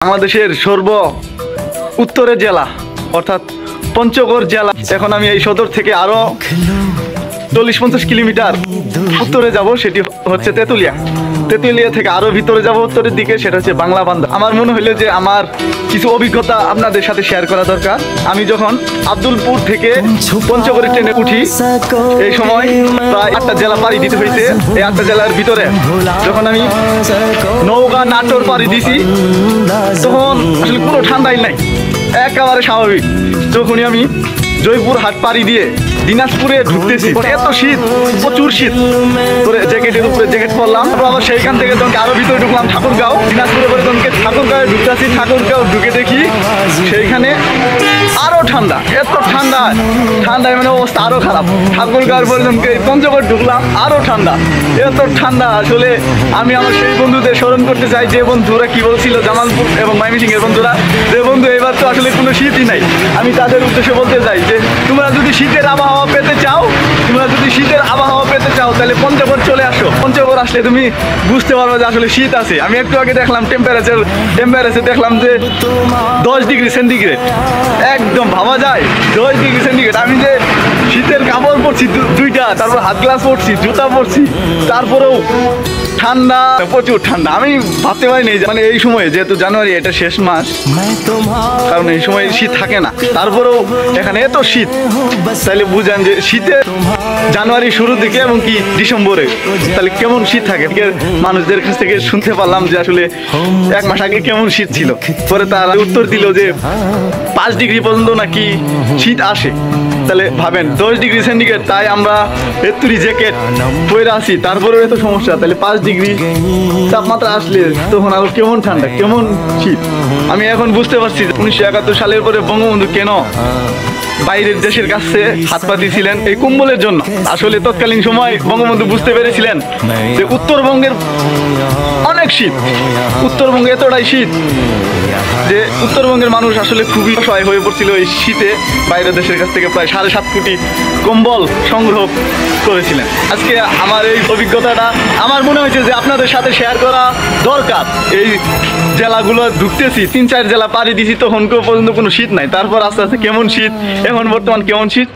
বাংলাদেশের সর্ব উত্তরের জেলা অর্থাৎ পঞ্চগড় জেলা। এখন আমি এই সদর থেকে আরো 40-50 কিলোমিটার উত্তরে যাব, সেটি হচ্ছে তেতুলিয়া। তেতুলিয়া থেকে আরো ভিতরে যাব উত্তরের দিকে, সেটা হচ্ছে বাংলাবান্ধা। আমার মনে হলো যে আমার কিছু অভিজ্ঞতা আপনাদের সাথে শেয়ার করা দরকার। আমি যখন আব্দুলপুর থেকে পঞ্চগড়ে ট্রেনে উঠি, এই সময় প্রায় 8টা জেলা পাড়ি দিতে হয়েছে। এই 8টা জেলার ভিতরে যখন আমি নওগাঁ নাটোর পাড়ি দিছি, তখন আসলে কোনো ঠান্ডাই নাই, একেবারে স্বাভাবিক। যখনই আমি জয়পুর হাট পাড়ি দিয়ে দিনাজপুরে ঢুকতেছি, এত শীত, প্রচুর শীত, তোরে জ্যাকেটের উপরে জ্যাকেট পরলাম। আবার সেইখান থেকে তখন আরো ভিতরে ঢুকলাম ঠাকুরগাঁও, দিনাজপুরে করে তখন ঠাকুরগাঁও ঢুকতেছি। ঠাকুরগাঁও ঢুকে দেখি সেইখানে আরো ঠান্ডা, এত ঠান্ডা, ঠান্ডায় মানে অবস্থা আরো খারাপ। ঠাকুরগাঁও পর্যন্ত পঞ্চগড় ঢুকলাম, আরো ঠান্ডা, এত ঠান্ডা। আসলে আমি আমার সেই বন্ধুদের স্মরণ করতে চাই, যে বন্ধুরা কি বলছিল, জামালপুর এবং ময়মনসিংহ এর বন্ধুরা, যে বন্ধু এবার তো আসলে কোনো শীতই নাই। আমি তাদের উদ্দেশ্যে বলতে চাই যে তোমরা যদি শীতের আবহাওয়া পেতে চাও, তাহলে পঞ্চগড় চলে আসো। পঞ্চগড় আসলে তুমি বুঝতে পারবে যে আসলে শীত আছে। আমি একটু আগে দেখলাম টেম্পারেচার দেখলাম যে 10 ডিগ্রি সেন্টিগ্রেড, একদম ভাবা যায় 10 ডিগ্রি সেন্টিগ্রেড। আমি যে শীতের কাপড় পরছি দুইটা, তারপর হাত গ্লাস পরছি, জুতা পরছি, তারপরেও ঠান্ডা, প্রচুর ঠান্ডা। আমি ভাবতে পারিনি মানে এই সময়, যেহেতু জানুয়ারি এটা শেষ মাস, কারণ এই সময় শীত থাকে না, তারপরেও এখানে এত শীত। তাহলে বুঝেন যে শীতে জানুয়ারি শুরুর দিকে এবং কি ডিসেম্বরে তাহলে কেমন শীত থাকে। মানুষদের কাছ থেকে শুনতে পারলাম যে আসলে 1 মাস আগে কেমন শীত ছিল। পরে তারা উত্তর দিল যে 5 ডিগ্রি পর্যন্ত নাকি শীত আসে। তাহলে ভাবেন 10 ডিগ্রি সেন্টিগ্রেড, তাই আমরা এত্তুরি জ্যাকেট পরে আছি, তারপরেও এত সমস্যা। তাহলে 5 ডিগ্রি তাপমাত্রা আসলে তখন আরো কেমন ঠান্ডা, কেমন শীত। আমি এখন বুঝতে পারছি 1971 সালের পরে বঙ্গবন্ধু কেন বাইরের দেশের কাছে হাত পাতিছিলেন এই কম্বলের জন্য। আসলে তৎকালীন সময় বঙ্গবন্ধু বুঝতে পেরেছিলেন যে উত্তরবঙ্গের অনেক শীত, উত্তরবঙ্গে এতটাই শীত যে উত্তরবঙ্গের মানুষ আসলে খুবই অসহায় হয়ে পড়ছিল এই শীতে। বাইরের দেশের কাছ থেকে প্রায় 7.5 কোটি কম্বল সংগ্রহ করেছিলেন। আজকে আমার এই অভিজ্ঞতাটা আমার মনে হয়েছে যে আপনাদের সাথে শেয়ার করা দরকার। এই জেলাগুলো ঢুকতেছি, 3-4 জেলা পাড়ি দিছি, তখন পর্যন্ত কোনো শীত নাই, তারপর আস্তে আস্তে কেমন শীত, এখন বর্তমান কেমন শীত।